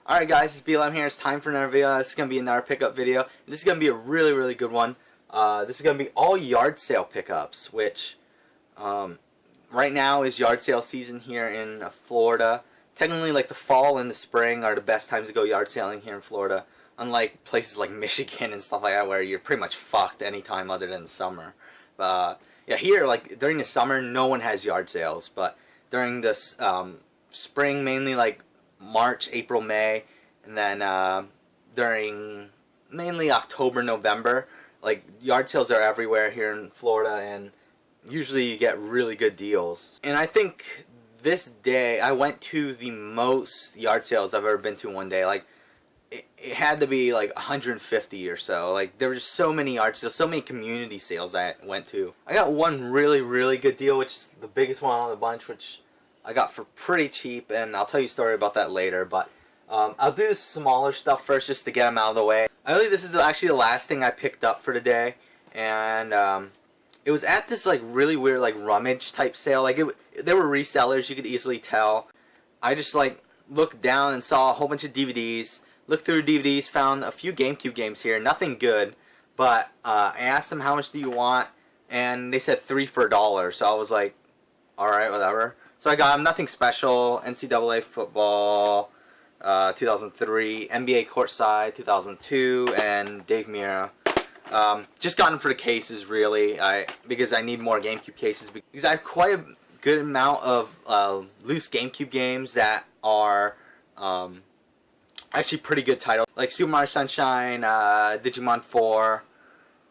Alright guys, it's BLM here. It's time for another video. This is going to be another pickup video. This is going to be a really good one. This is going to be all yard sale pickups, which right now is yard sale season here in Florida. Technically, like the fall and the spring are the best times to go yard selling here in Florida. Unlike places like Michigan and stuff like that where you're pretty much fucked anytime other than the summer. Yeah, here, like during the summer, no one has yard sales. But during the spring, mainly like March, April, May, and then during mainly October, November, like yard sales are everywhere here in Florida, and usually you get really good deals. And I think this day I went to the most yard sales I've ever been to one day. Like it had to be like 150 or so. Like there were just so many yard sales, so many community sales I went to. I got one really good deal, which is the biggest one on the bunch, which I got for pretty cheap, and I'll tell you a story about that later. But I'll do the smaller stuff first just to get them out of the way. I believe this is actually the last thing I picked up for the day, and it was at this like really weird like rummage type sale. Like there were resellers, you could easily tell. I just like looked down and saw a whole bunch of DVDs. Looked through DVDs, found a few GameCube games here, nothing good. But I asked them how much do you want, and they said 3 for $1. So I was like, all right, whatever. So I got them, nothing special. NCAA football, 2003, NBA Courtside, 2002, and Dave Mirra. Just got them for the cases, really, because I need more GameCube cases. Because I have quite a good amount of loose GameCube games that are actually pretty good titles. Like Super Mario Sunshine, Digimon 4,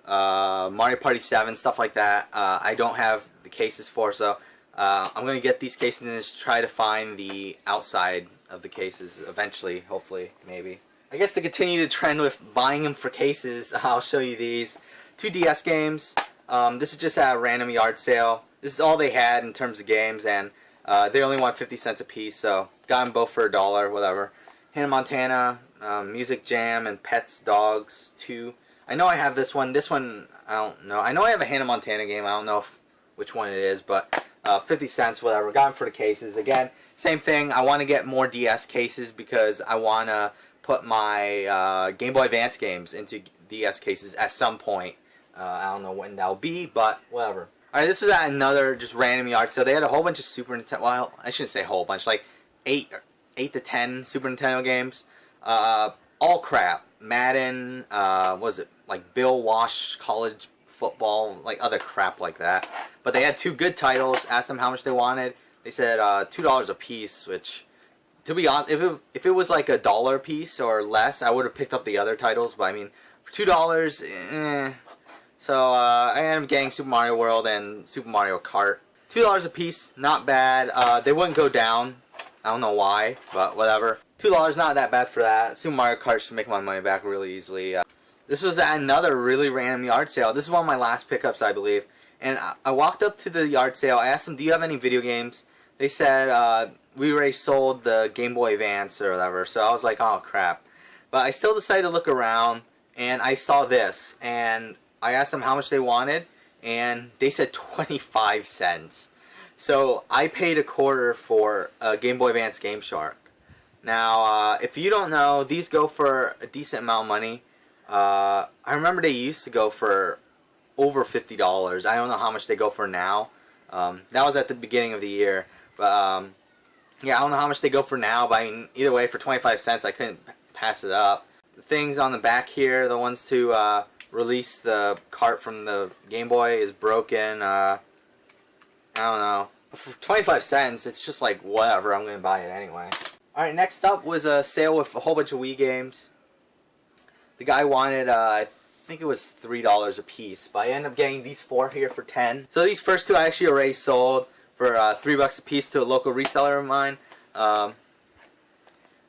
Mario Party 7, stuff like that. I don't have the cases for, so I'm going to get these cases and just try to find the outside of the cases eventually, hopefully, maybe. I guess to continue the trend with buying them for cases, I'll show you these. 2 DS games. This is just at a random yard sale. This is all they had in terms of games, and they only want 50 cents a piece, so got them both for $1, whatever. Hannah Montana, Music Jam, and Pets Dogs 2. I know I have this one. This one, I don't know. I know I have a Hannah Montana game. I don't know which one it is, but 50 cents, whatever. Got them for the cases. Again, same thing. I want to get more DS cases because I want to put my Game Boy Advance games into DS cases at some point. I don't know when that'll be, but whatever. Alright, this was at another just random yard sale. They had a whole bunch of Super Nintendo. Well, I shouldn't say a whole bunch. Like 8 to 10 Super Nintendo games. All crap. Madden, was it like Bill Walsh College Football, like other crap like that. But they had 2 good titles. Asked them how much they wanted. They said $2 a piece, which, to be honest, if it was like $1 a piece or less, I would have picked up the other titles. But I mean, for $2, eh. So I ended up getting Super Mario World and Super Mario Kart. $2 a piece, not bad. They wouldn't go down. I don't know why, but whatever. $2, not that bad for that. Super Mario Kart should make my money back really easily. This was at another really random yard sale. This is one of my last pickups, I believe. And I walked up to the yard sale. I asked them, do you have any video games? They said, we already sold the Game Boy Advance or whatever. So I was like, oh crap. But I still decided to look around, and I saw this. And I asked them how much they wanted, and they said 25 cents. So I paid $0.25 for a Game Boy Advance Game Shark. Now, if you don't know, these go for a decent amount of money. I remember they used to go for over $50. I don't know how much they go for now. That was at the beginning of the year. But yeah, I don't know how much they go for now. But I mean, either way, for 25 cents, I couldn't pass it up. The things on the back here, the ones to release the cart from the Game Boy, is broken. I don't know. But for 25 cents, it's just like, whatever, I'm going to buy it anyway. Alright, next up was a sale with a whole bunch of Wii games. The guy wanted, I think it was $3 a piece, but I ended up getting these 4 here for 10. So these first 2 I actually already sold for $3 a piece to a local reseller of mine.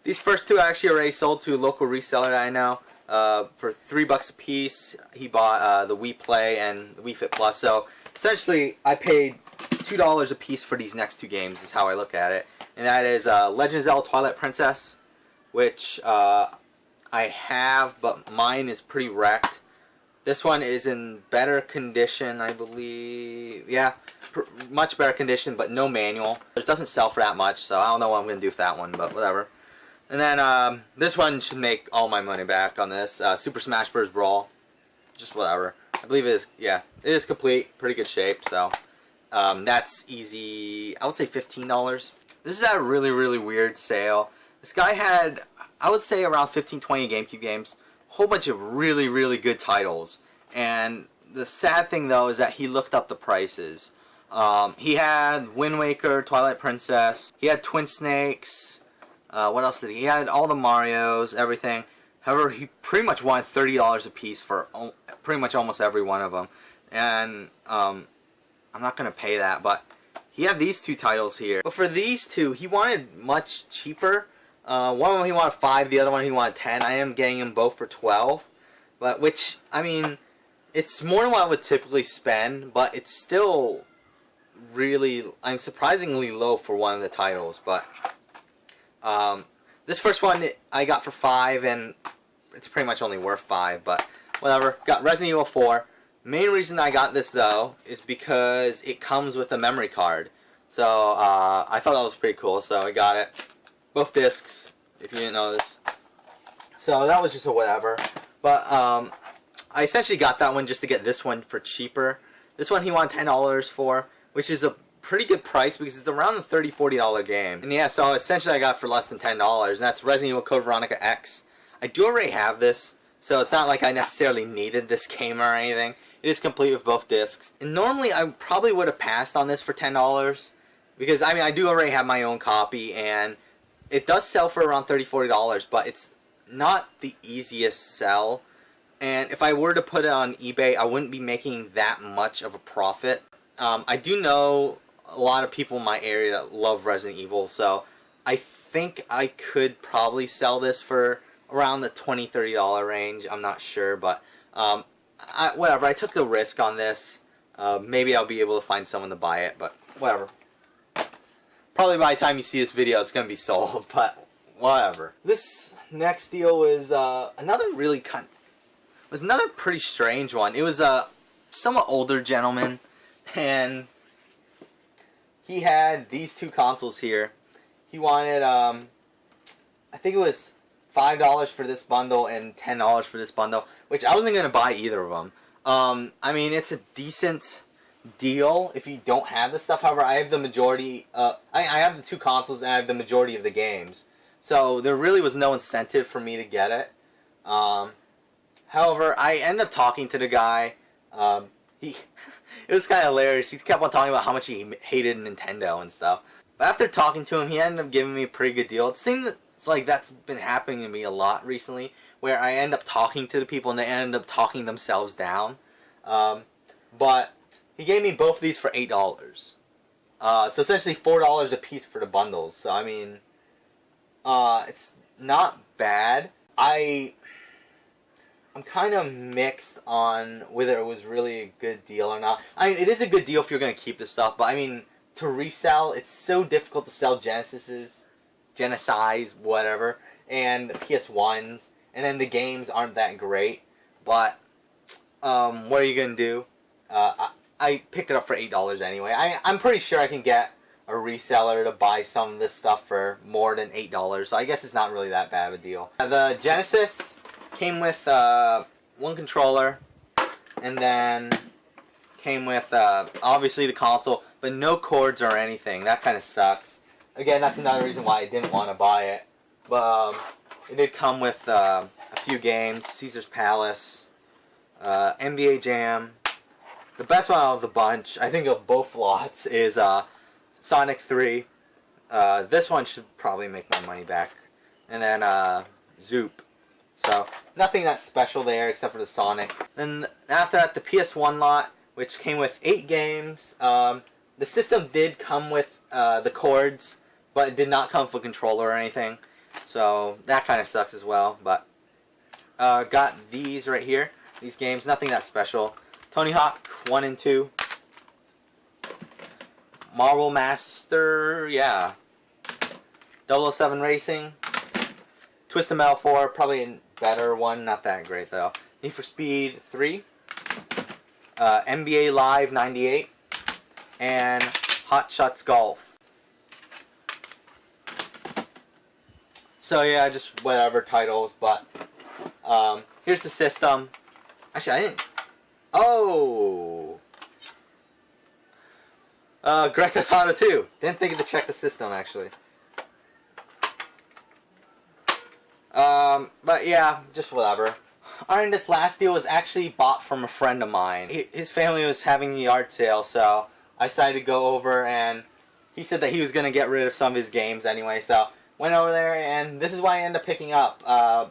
These first 2 I actually already sold to a local reseller that I know. For $3 a piece, he bought the Wii Play and the Wii Fit Plus. So essentially, I paid $2 a piece for these next 2 games, is how I look at it. And that is Legend of Zelda Twilight Princess, which I have, but mine is pretty wrecked. This one is in better condition, I believe. Yeah, much better condition, but no manual. It doesn't sell for that much, so I don't know what I'm going to do with that one, but whatever. And then this one should make all my money back on this. Super Smash Bros. Brawl. Just whatever. I believe it is, yeah, it is complete. Pretty good shape, so that's easy. I would say $15. This is a really, really weird sale. This guy had, I would say, around 15, 20 GameCube games. A whole bunch of really, really good titles. And the sad thing, though, is that he looked up the prices. He had Wind Waker, Twilight Princess. He had Twin Snakes. What else did he? He had all the Marios, everything. However, he pretty much wanted $30 a piece for pretty much almost every one of them. And I'm not going to pay that, but he had these two titles here. But for these two, he wanted much cheaper. One of them he wanted 5, the other one he wanted 10. I am getting them both for 12. But which, I mean, it's more than what I would typically spend, but it's still really, I'm surprisingly low for one of the titles. But this first one I got for 5, and it's pretty much only worth 5, but whatever. Got Resident Evil 4. Main reason I got this, though, is because it comes with a memory card. So, I thought that was pretty cool, so I got it. Both discs, if you didn't know this. So, that was just a whatever. But, I essentially got that one just to get this one for cheaper. This one he wanted $10 for, which is a pretty good price because it's around the $30, $40 game. And yeah, so essentially I got it for less than $10, and that's Resident Evil Code Veronica X. I do already have this, so it's not like I necessarily needed this game or anything. It is complete with both discs. And normally I probably would have passed on this for $10, because I mean I do already have my own copy, and it does sell for around $30, $40, but it's not the easiest sell. And if I were to put it on eBay, I wouldn't be making that much of a profit. I do know a lot of people in my area that love Resident Evil, so I think I could probably sell this for around the $20, $30 range. I'm not sure, but whatever. I took the risk on this. Maybe I'll be able to find someone to buy it, but whatever. Probably by the time you see this video, it's going to be sold, but whatever. This next deal was another pretty strange one. It was a somewhat older gentleman, and he had these two consoles here. He wanted, I think it was $5 for this bundle and $10 for this bundle, which I wasn't going to buy either of them. I mean, it's a decent deal if you don't have this stuff. However, I have the majority, I have the two consoles and I have the majority of the games. So there really was no incentive for me to get it. However, I ended up talking to the guy. It was kind of hilarious. He kept on talking about how much he hated Nintendo and stuff. But after talking to him, he ended up giving me a pretty good deal. It seems like that's been happening to me a lot recently, where I end up talking to the people and they end up talking themselves down. But he gave me both of these for $8. So essentially $4 a piece for the bundles. So I mean, it's not bad. I'm kind of mixed on whether it was really a good deal or not. I mean, it is a good deal if you're going to keep the stuff, but I mean, to resell, it's so difficult to sell Genesis, whatever, and PS1s, and then the games aren't that great, but what are you going to do? I picked it up for $8 anyway. I'm pretty sure I can get a reseller to buy some of this stuff for more than $8, so I guess it's not really that bad of a deal. The Genesis came with one controller, and then came with obviously the console, but no cords or anything. That kind of sucks. Again, that's another reason why I didn't want to buy it. But it did come with a few games: Caesar's Palace, NBA Jam. The best one out of the bunch, I think, of both lots is Sonic 3. This one should probably make my money back, and then Zoop. So, nothing that special there except for the Sonic. Then, after that, the PS1 lot, which came with 8 games. The system did come with the cords, but it did not come with a controller or anything. So, that kind of sucks as well. But, got these right here. These games, nothing that special. Tony Hawk 1 and 2. Marvel Master, yeah. 007 Racing. Twisted Metal 4, probably a better one, not that great though. Need for Speed 3, NBA Live 98, and Hot Shots Golf. So yeah, just whatever titles, but here's the system. Actually, I didn't. Oh! Grand Theft Auto 2. Didn't think to check the system, actually. But yeah, just whatever. Alright, this last deal was actually bought from a friend of mine. His family was having a yard sale, so I decided to go over, and he said that he was going to get rid of some of his games anyway, so went over there, and this is why I ended up picking up a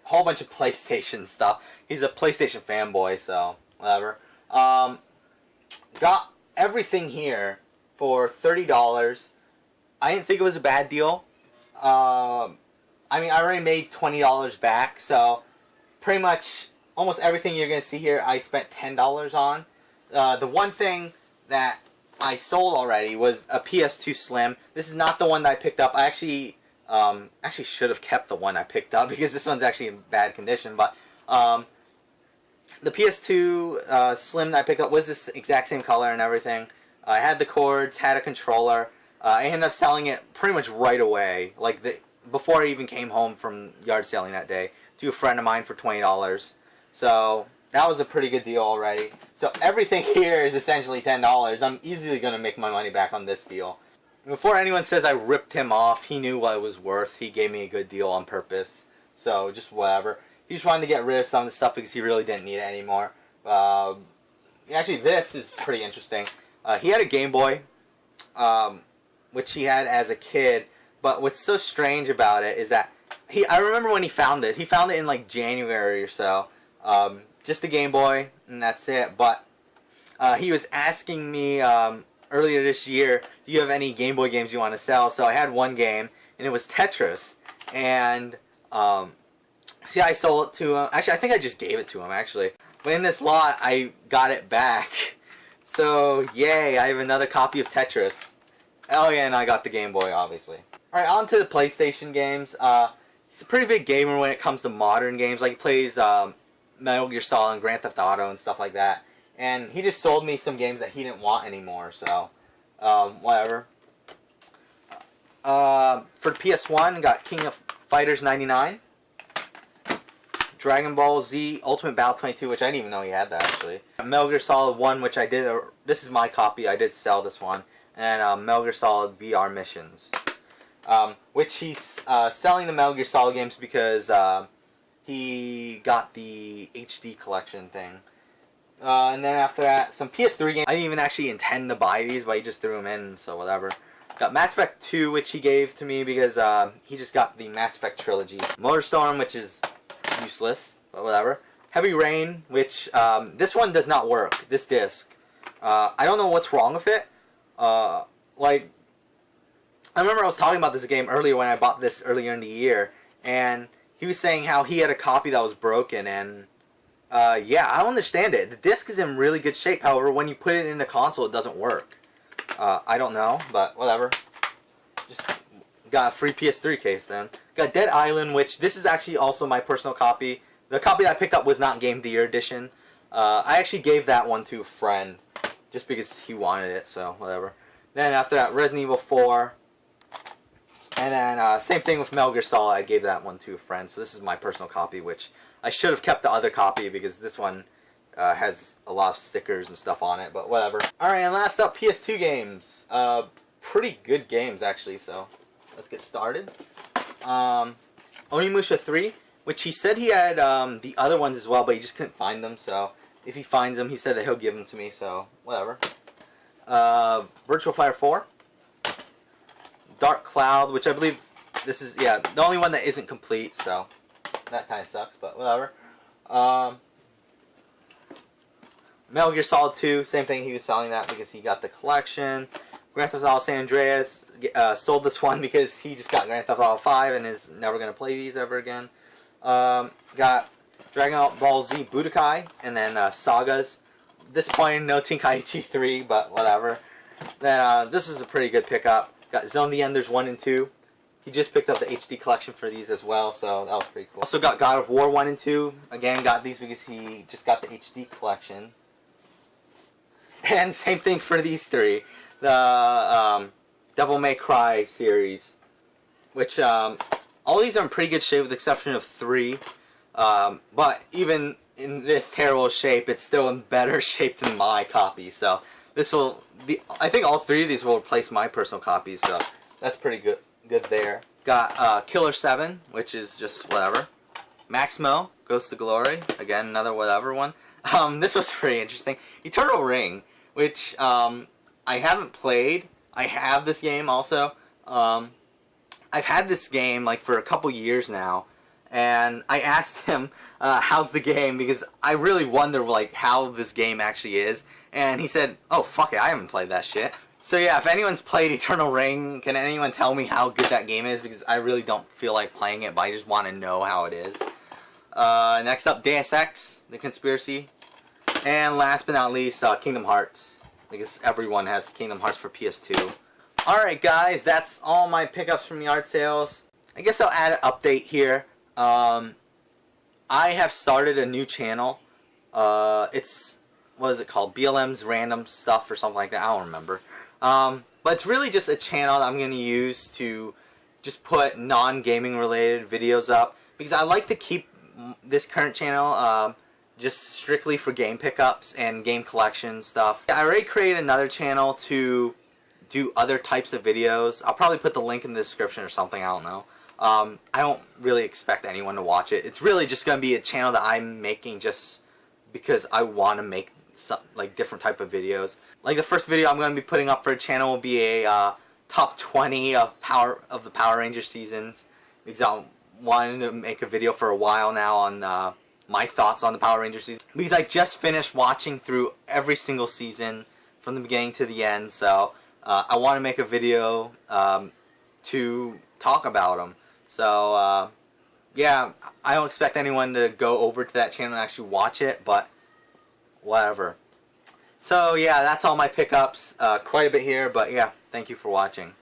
whole bunch of PlayStation stuff. He's a PlayStation fanboy, so whatever. Got everything here for $30. I didn't think it was a bad deal. I mean, I already made $20 back, so pretty much almost everything you're going to see here I spent $10 on. The one thing that I sold already was a PS2 Slim. This is not the one that I picked up. I actually should have kept the one I picked up because this one's actually in bad condition. But the PS2 Slim that I picked up was this exact same color and everything. I had the cords, had a controller. I ended up selling it pretty much right away, like before I even came home from yard selling that day, to a friend of mine for $20. So that was a pretty good deal already. So everything here is essentially $10. I'm easily going to make my money back on this deal. Before anyone says I ripped him off, he knew what it was worth. He gave me a good deal on purpose. So just whatever. He just wanted to get rid of some of the stuff because he really didn't need it anymore. Actually, this is pretty interesting. He had a Game Boy, which he had as a kid. But what's so strange about it is that I remember when he found it. He found it in like January or so. Just a Game Boy, and that's it. But he was asking me earlier this year, do you have any Game Boy games you want to sell? So I had one game, and it was Tetris. And see, I sold it to him. Actually, I think I just gave it to him, actually. But in this lot, I got it back. So, yay, I have another copy of Tetris. Oh yeah, and I got the Game Boy, obviously. Alright, on to the PlayStation games. He's a pretty big gamer when it comes to modern games. Like, he plays Metal Gear Solid and Grand Theft Auto and stuff like that. And he just sold me some games that he didn't want anymore, so whatever. For the PS1, got King of Fighters 99. Dragon Ball Z Ultimate Battle 22, which I didn't even know he had that, actually. Metal Gear Solid 1, which I did, this is my copy, I did sell this one. And Metal Gear Solid VR Missions. Which he's selling the Metal Gear Solid games because he got the HD collection thing. And then after that, some PS3 games. I didn't even actually intend to buy these, but he just threw them in, so whatever. Got Mass Effect 2, which he gave to me because he just got the Mass Effect trilogy. Motorstorm, which is useless, but whatever. Heavy Rain, which this one does not work, this disc. I don't know what's wrong with it. Like, I remember I was talking about this game earlier when I bought this earlier in the year, and he was saying how he had a copy that was broken, and yeah, I don't understand it. The disc is in really good shape, however, when you put it in the console, it doesn't work. I don't know, but whatever. Just got a free PS3 case then. Got Dead Island, which this is actually also my personal copy. The copy that I picked up was not Game of the Year edition. I actually gave that one to a friend, just because he wanted it, so whatever. Then after that, Resident Evil 4. And then same thing with Metal Gear Solid, I gave that one to a friend. So this is my personal copy, which I should have kept the other copy because this one has a lot of stickers and stuff on it, but whatever. Alright, and last up, PS2 games. Pretty good games, actually, so let's get started. Onimusha 3, which he said he had the other ones as well, but he just couldn't find them, so if he finds them, he said that he'll give them to me, so whatever. Virtual Fighter 4. Dark Cloud, which I believe this is, yeah, the only one that isn't complete, so that kind of sucks, but whatever. Metal Gear Solid 2, same thing, he was selling that because he got the collection. Grand Theft Auto San Andreas, sold this one because he just got Grand Theft Auto 5 and is never going to play these ever again. Got Dragon Ball Z Budokai, and then Sagas. Disappointing, no Tenkaichi 3, but whatever. Then this is a pretty good pickup. Got Zone the Enders 1 and 2. He just picked up the HD collection for these as well, so that was pretty cool. Also got God of War 1 and 2. Again, got these because he just got the HD collection. And same thing for these three. The Devil May Cry series, which All these are in pretty good shape with the exception of 3. But even in this terrible shape, it's still in better shape than my copy. So this will be, I think all 3 of these will replace my personal copies. So that's pretty good there. Got Killer 7, which is just whatever. Maximo, Ghost of Glory, again another whatever one. This was pretty interesting. Eternal Ring, which I haven't played. I have this game also. I've had this game like for a couple years now, and I asked him how's the game, because I really wonder like how this game actually is, and he said, oh fuck it, I haven't played that shit. So yeah, if anyone's played Eternal Ring, can anyone tell me how good that game is, because I really don't feel like playing it, but I just want to know how it is. Next up, Deus Ex, The Conspiracy, and last but not least, Kingdom Hearts, because everyone has Kingdom Hearts for PS2. Alright guys, that's all my pickups from yard sales. I guess I'll add an update here. I have started a new channel. It's, what is it called? BLM's Random Stuff or something like that. I don't remember. But it's really just a channel that I'm going to use to just put non-gaming related videos up. Because I like to keep this current channel just strictly for game pickups and game collection stuff. I already created another channel to do other types of videos. I'll probably put the link in the description or something, I don't know. I don't really expect anyone to watch it. It's really just going to be a channel that I'm making just because I want to make some, like, different type of videos. Like the first video I'm going to be putting up for the channel will be a top 20 of the Power Rangers seasons, because I wanted to make a video for a while now on my thoughts on the Power Rangers season, because I just finished watching through every single season from the beginning to the end, so I want to make a video to talk about them. So, yeah, I don't expect anyone to go over to that channel and actually watch it, but whatever. So, yeah, that's all my pickups. Quite a bit here, but yeah, thank you for watching.